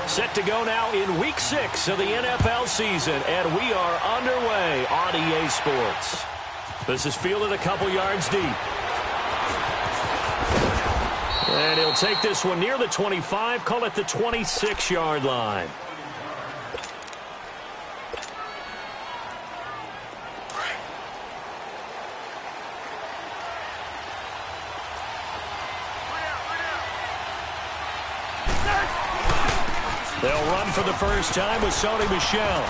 Set to go now in Week 6 of the NFL season, and we are underway on EA Sports. This is fielded a couple yards deep. And he'll take this one near the 25, call it the 26-yard line. They'll run for the first time with Sony Michel.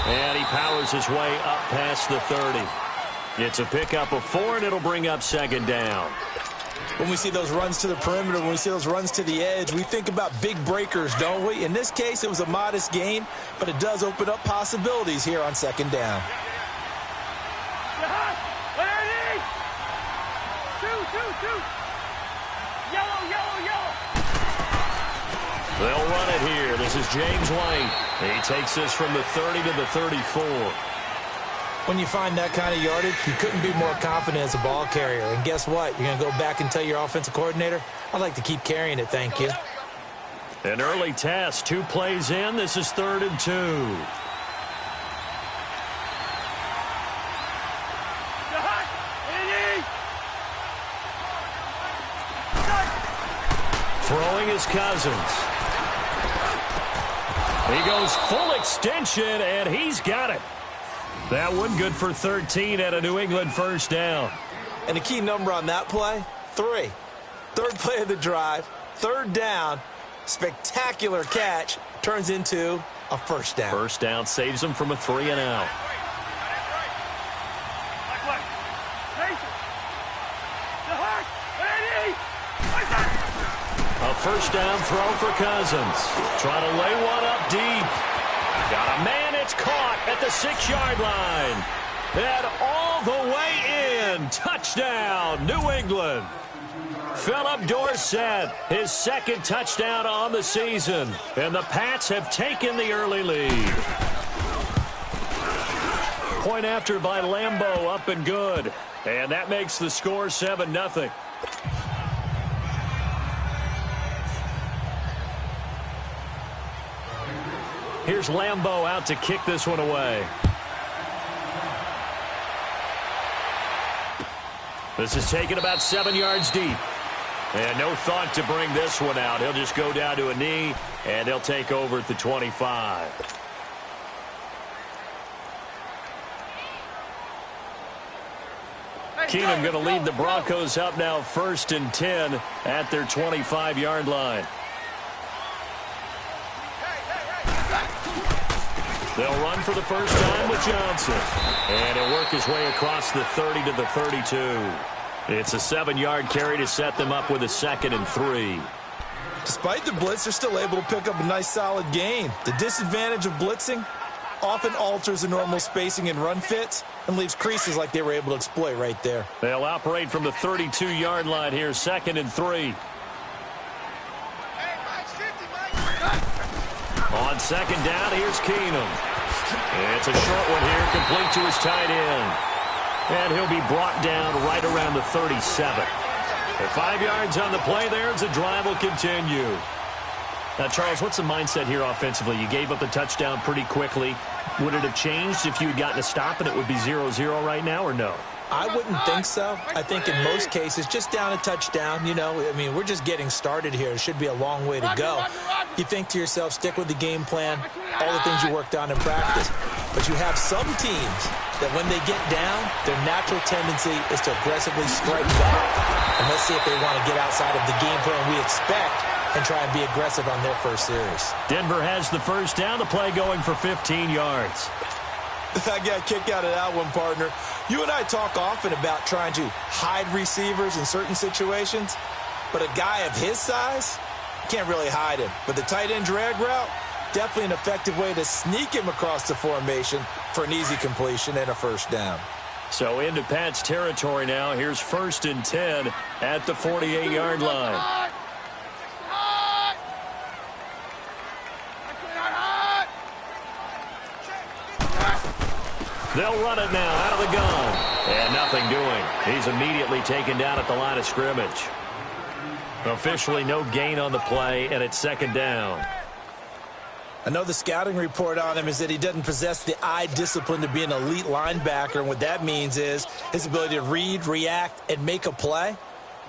And he powers his way up past the 30. It's a pickup of 4, and it'll bring up second down. When we see those runs to the perimeter, when we see those runs to the edge, we think about big breakers, don't we? In this case, it was a modest gain, but it does open up possibilities here on second down. They'll run it here. This is James White. He takes this from the 30 to the 34. When you find that kind of yardage, you couldn't be more confident as a ball carrier. And guess what? You're going to go back and tell your offensive coordinator, I'd like to keep carrying it, thank you. An early test, 2 plays in. This is 3rd and 2. Throwing his Cousins. He goes full extension, and he's got it. That one good for 13 at a New England first down. And the key number on that play, 3. Third play of the drive, 3rd down, spectacular catch, turns into a first down. First down saves him from a 3 and out. A first down throw for Cousins. Trying to lay one up deep. Got a man, it's caught at the 6-yard line. And all the way in. Touchdown, New England. Philip Dorsett, his 2nd touchdown on the season. And the Pats have taken the early lead. Point after by Lambeau, up and good. And that makes the score 7-0. Here's Lambeau out to kick this one away. This is taken about 7 yards deep. And no thought to bring this one out. He'll just go down to a knee, and they'll take over at the 25. Keenum going to lead the Broncos up now 1st and 10 at their 25-yard line. They'll run for the first time with Johnson. And he'll work his way across the 30 to the 32. It's a 7-yard carry to set them up with a 2nd and 3. Despite the blitz, they're still able to pick up a nice, solid gain. The disadvantage of blitzing often alters the normal spacing and run fits and leaves creases like they were able to exploit right there. They'll operate from the 32-yard line here, 2nd and 3. On 2nd down, here's Keenum. It's a short one here, complete to his tight end. And he'll be brought down right around the 37. At 5 yards on the play there, as the drive will continue. Now, Charles, what's the mindset here offensively? You gave up the touchdown pretty quickly. Would it have changed if you had gotten a stop and it would be 0-0 right now, or no? I wouldn't think so. I think in most cases, just down a touchdown, you know, I mean, we're just getting started here. It should be a long way to go. You think to yourself, stick with the game plan, all the things you worked on in practice. But you have some teams that when they get down, their natural tendency is to aggressively strike back. And let's see if they want to get outside of the game plan we expect and try and be aggressive on their first series. Denver has the first down, the play going for 15 yards. I got a kick out of that one, partner. You and I talk often about trying to hide receivers in certain situations, but a guy of his size can't really hide him. But the tight end drag route, definitely an effective way to sneak him across the formation for an easy completion and a first down. So into Pat's territory now. Here's 1st and 10 at the 48-yard line. They'll run it now out of the gun. And nothing doing. He's immediately taken down at the line of scrimmage. Officially no gain on the play, and it's second down. I know the scouting report on him is that he doesn't possess the eye discipline to be an elite linebacker, and what that means is his ability to read, react, and make a play.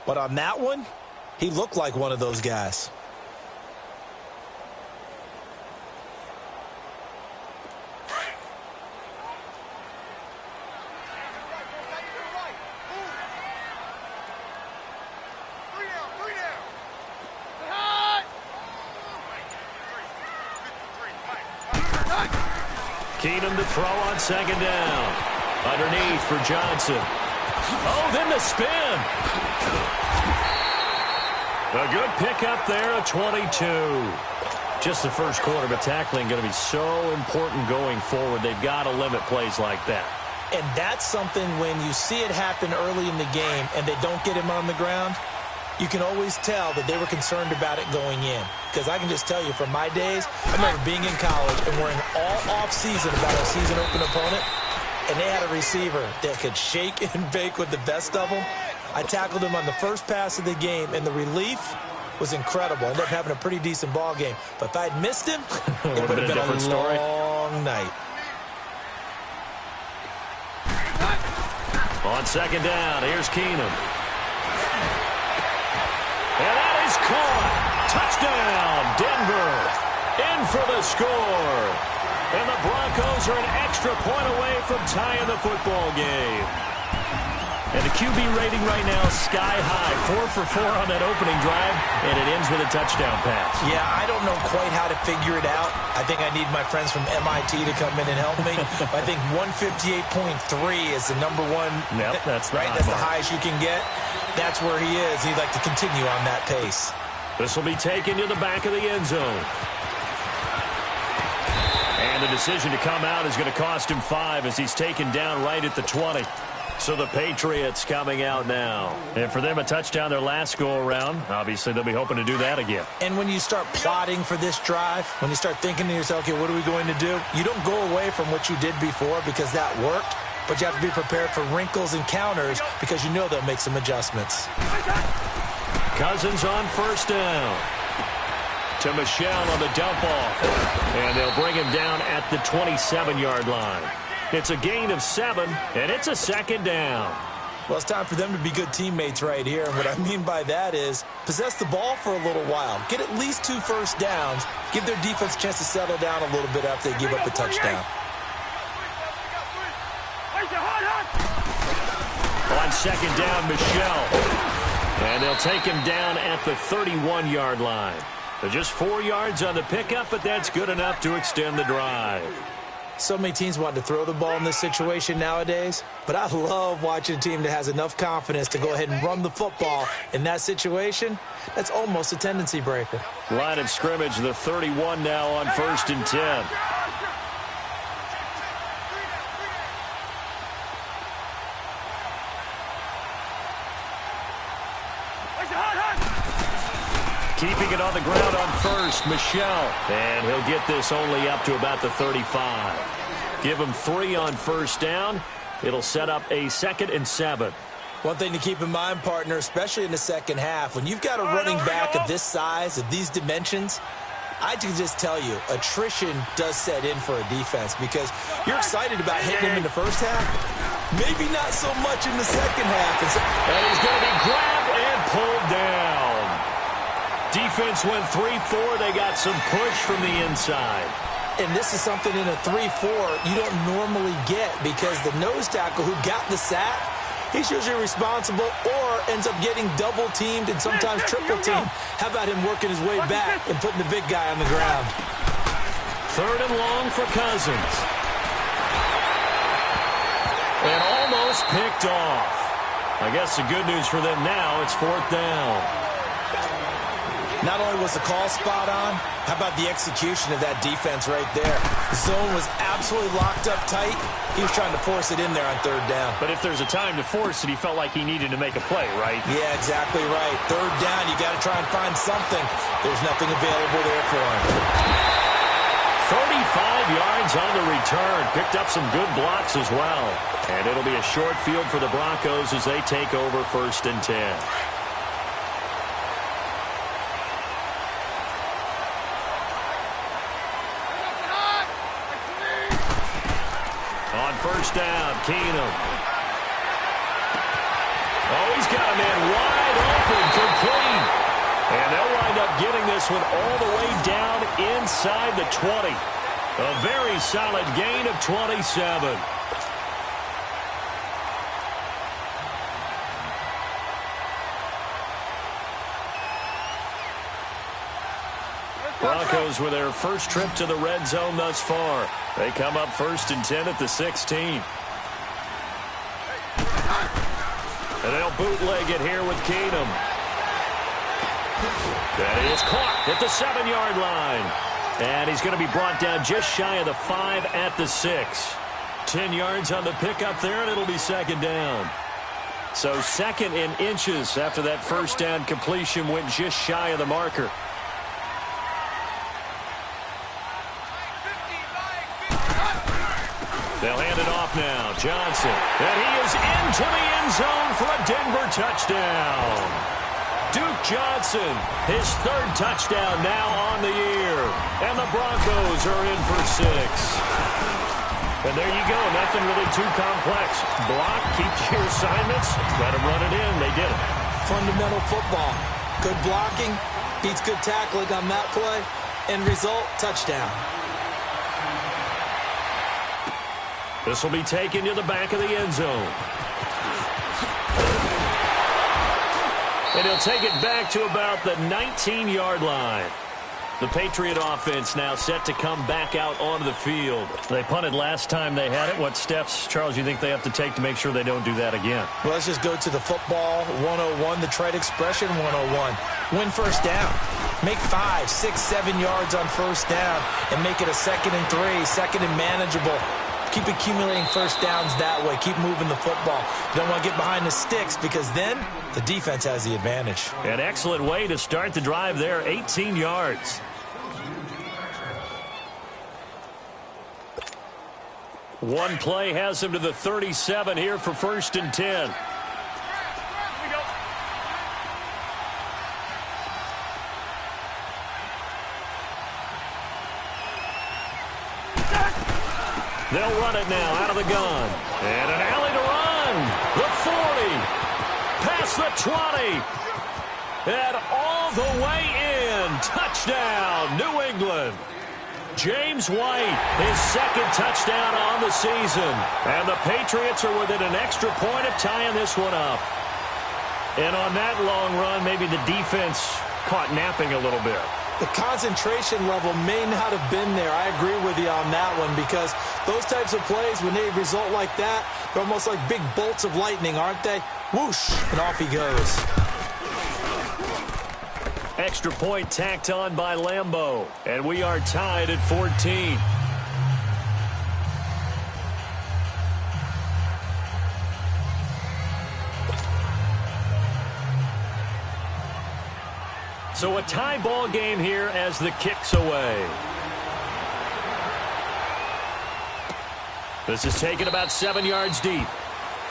But on that one, he looked like one of those guys. Keenum to throw on second down. Underneath for Johnson. Oh, then the spin. A good pickup there, a 22. Just the first quarter, but tackling going to be so important going forward. They've got to limit plays like that. And that's something when you see it happen early in the game and they don't get him on the ground, you can always tell that they were concerned about it going in. Because I can just tell you from my days, I remember being in college and worrying all off-season about a season-open opponent, and they had a receiver that could shake and bake with the best of them. I tackled him on the first pass of the game, and the relief was incredible. I ended up having a pretty decent ball game. But if I had missed him, it would have been a long night. On second down, here's Keenum. And that is caught. Touchdown, Denver. In for the score. And the Broncos are an extra point away from tying the football game. And the QB rating right now is sky high. 4 for 4 on that opening drive, and it ends with a touchdown pass. Yeah, I don't know quite how to figure it out. I think I need my friends from MIT to come in and help me. I think 158.3 is the number one. Yep, that's the right. That's the highest you can get. That's where he is. He'd like to continue on that pace. This will be taken to the back of the end zone. And the decision to come out is going to cost him 5 as he's taken down right at the 20. So the Patriots coming out now. And for them, a touchdown their last go-around. Obviously, they'll be hoping to do that again. And when you start plotting for this drive, when you start thinking to yourself, okay, what are we going to do? You don't go away from what you did before because that worked. But you have to be prepared for wrinkles and counters because you know they'll make some adjustments. Cousins on first down. To Michelle on the dump off. And they'll bring him down at the 27-yard line. It's a gain of 7, and it's a second down. Well, it's time for them to be good teammates right here. And what I mean by that is possess the ball for a little while. Get at least 2 first downs. Give their defense a chance to settle down a little bit after they give up a touchdown. On second down, Michelle. And they'll take him down at the 31-yard line. They're just 4 yards on the pickup, but that's good enough to extend the drive. So many teams want to throw the ball in this situation nowadays, but I love watching a team that has enough confidence to go ahead and run the football. In that situation, that's almost a tendency breaker. Line of scrimmage, the 31 now on 1st and 10. Keeping it on the ground on first, Michelle. And he'll get this only up to about the 35. Give him 3 on first down. It'll set up a 2nd and 7. One thing to keep in mind, partner, especially in the second half, when you've got a running back of this size, of these dimensions, I can just tell you, attrition does set in for a defense because you're excited about hitting him in the first half. Maybe not so much in the second half. And he's going to be grabbed and pulled down. Defense went 3-4. They got some push from the inside. And this is something in a 3-4 you don't normally get because the nose tackle who got the sack, he's usually responsible or ends up getting double-teamed and sometimes triple-teamed. How about him working his way back and putting the big guy on the ground? 3rd and long for Cousins. And almost picked off. I guess the good news for them now, it's 4th down. Not only was the call spot on, how about the execution of that defense right there? The zone was absolutely locked up tight. He was trying to force it in there on 3rd down. But if there's a time to force it, he felt like he needed to make a play, right? Yeah, exactly right. 3rd down, you got to try and find something. There's nothing available there for him. 35 yards on the return. Picked up some good blocks as well. And it'll be a short field for the Broncos as they take over 1st and 10. On first down, Keenum. Oh, he's got a man wide open, complete. And they'll wind up getting this one all the way down inside the 20. A very solid gain of 27. Broncos with their first trip to the red zone thus far. They come up 1st and 10 at the 16. And they'll bootleg it here with Keenum. That is caught at the 7-yard line. And he's going to be brought down just shy of the 5 at the 6. 10 yards on the pickup there, and it'll be 2nd down. So 2nd in inches after that first down completion went just shy of the marker. They'll hand it off now. Johnson. And he is into the end zone for a Denver touchdown. Duke Johnson, his 3rd touchdown now on the year. And the Broncos are in for 6. And there you go. Nothing really too complex. Block, keep your assignments, let them run it in. They did it. Fundamental football. Good blocking, beats good tackling on that play. End result, touchdown. This will be taken to the back of the end zone. And he'll take it back to about the 19-yard line. The Patriot offense now set to come back out onto the field. They punted last time they had it. What steps, Charles, you think they have to take to make sure they don't do that again? Well, let's just go to the football 101, the trade expression 101. Win first down. Make 5, 6, 7 yards on first down and make it a 2nd and 3, 2nd and manageable. Keep accumulating first downs that way. Keep moving the football. You don't want to get behind the sticks because then the defense has the advantage. An excellent way to start the drive there, 18 yards. One play has him to the 37 here for 1st and 10. They'll run it now out of the gun. And an alley to run. The 40. Past the 20. And all the way in. Touchdown, New England. James White, his 2nd touchdown on the season. And the Patriots are within an extra point of tying this one up. And on that long run, maybe the defense caught napping a little bit. The concentration level may not have been there. I agree with you on that one because those types of plays, when they result like that, they're almost like big bolts of lightning, aren't they? Whoosh, and off he goes. Extra point tacked on by Lambeau. And we are tied at 14. So a tie ball game here as the kick's away. This is taken about 7 yards deep.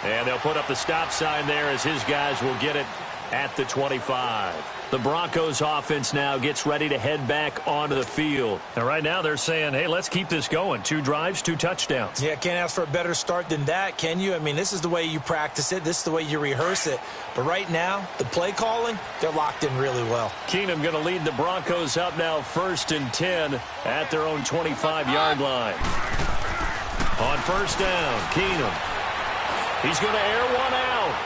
And they'll put up the stop sign there as his guys will get it at the 25. The Broncos offense now gets ready to head back onto the field. And right now they're saying, hey, let's keep this going. 2 drives, 2 touchdowns. Yeah, can't ask for a better start than that, can you? I mean, this is the way you practice it. This is the way you rehearse it. But right now, the play calling, they're locked in really well. Keenum going to lead the Broncos up now 1st and 10 at their own 25-yard line. On first down, Keenum. He's going to air one out.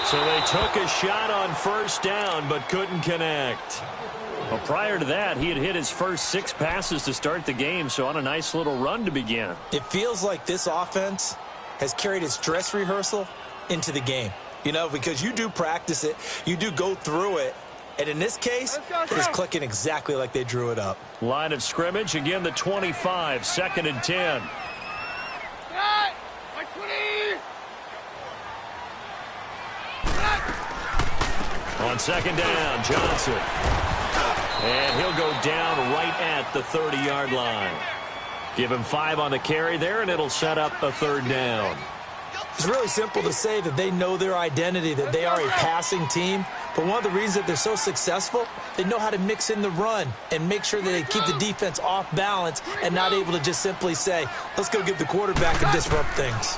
So they took a shot on first down but couldn't connect. Well, prior to that, he had hit his first 6 passes to start the game, so on a nice little run to begin. It feels like this offense has carried its dress rehearsal into the game. You know, because you do practice it, you do go through it, and in this case, it is clicking exactly like they drew it up. Line of scrimmage, again the 25, 2nd and 10. On second down, Johnson. And he'll go down right at the 30-yard line. Give him 5 on the carry there, and it'll set up a 3rd down. It's really simple to say that they know their identity, that they are a passing team. But one of the reasons that they're so successful, they know how to mix in the run and make sure that they keep the defense off balance and not able to just simply say, let's go get the quarterback and disrupt things.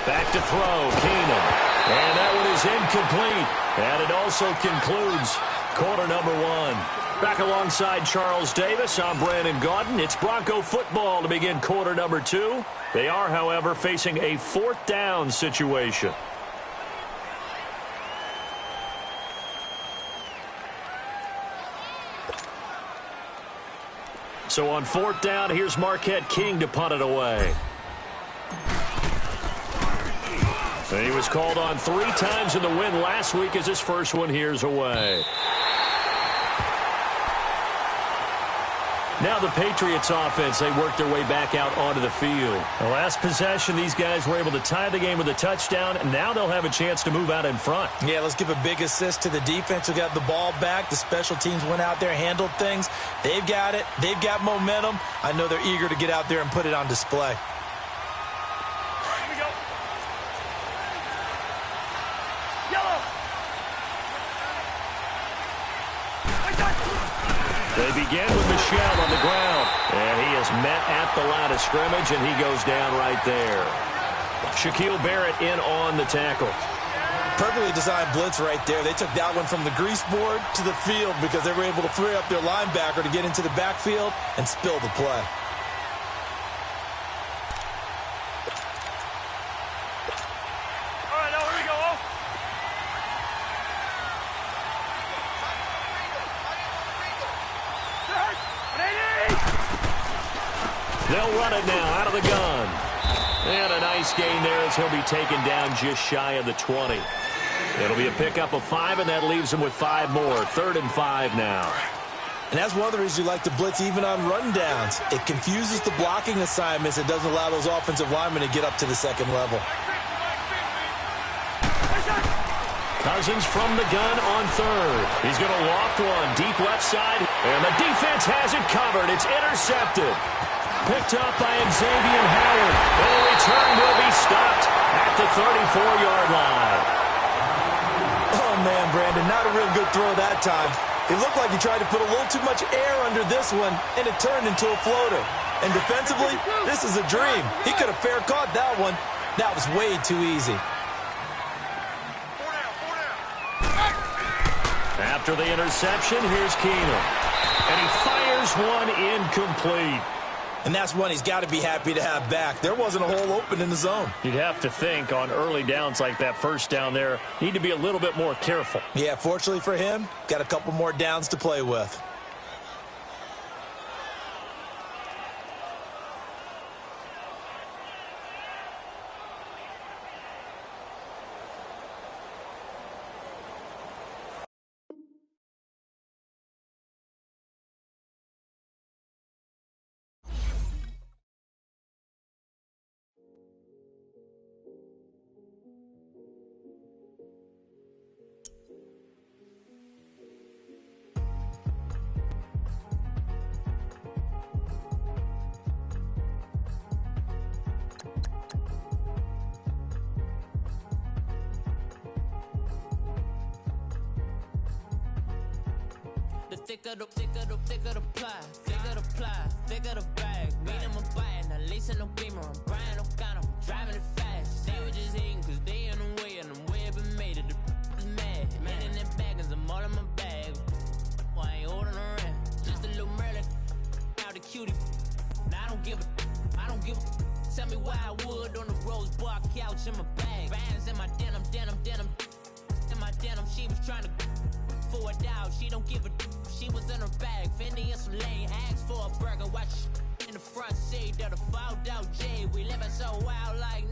Back to throw, Keenum. And that one is incomplete. And it also concludes quarter number one. Back alongside Charles Davis, I'm Brandon Gaudin. It's Bronco football to begin quarter number two. They are, however, facing a fourth down situation. So on fourth down, here's Marquette King to punt it away. And he was called on 3 times in the win last week as his first one here's away. Now the Patriots offense, they work their way back out onto the field. The last possession, these guys were able to tie the game with a touchdown, and now they'll have a chance to move out in front. Yeah, let's give a big assist to the defense who got the ball back. The special teams went out there, handled things. They've got it. They've got momentum. I know they're eager to get out there and put it on display. They begin with Michel on the ground, and he is met at the line of scrimmage, and he goes down right there. Shaquille Barrett in on the tackle. Perfectly designed blitz right there. They took that one from the grease board to the field because they were able to free up their linebacker to get into the backfield and spill the play. They'll run it now out of the gun. And a nice gain there as he'll be taken down just shy of the 20. It'll be a pickup of 5, and that leaves him with 5 more. 3rd and 5 now. And that's one of the reasons you like to blitz even on rundowns. It confuses the blocking assignments. It doesn't allow those offensive linemen to get up to the second level. Cousins from the gun on 3rd. He's going to loft one deep left side, and the defense has it covered. It's intercepted. Picked up by Xavier Howard. And the return will be stopped at the 34-yard line. Oh, man, Brandon, not a real good throw that time. It looked like he tried to put a little too much air under this one, and it turned into a floater. And defensively, this is a dream. He could have fair caught that one. That was way too easy. After the interception, here's Keenum. And he fires one incomplete. And that's one he's got to be happy to have back. There wasn't a hole open in the zone. You'd have to think on early downs like that first down there, need to be a little bit more careful. Yeah, fortunately for him, got a couple more downs to play with. Thicker the pie, thicker the bag. Beat them a bite, now lacing no beamer. I'm Brian O'Connor, driving it fast. They were just hating cause they in the way, and the way I've been made it, the is mad. Man in them baggins, I'm all in my bag. Why I ain't holding around? Just a little Merlin, out the cutie. Now I don't give a. Tell me why I would on the rose bar couch in my bag. Bands in my denim. In my denim, she was trying to for it out. She don't give a. She was in her bag, Fendi and some lane. Asked for a burger, watch in the front seat of the fouled out J. We living so wild like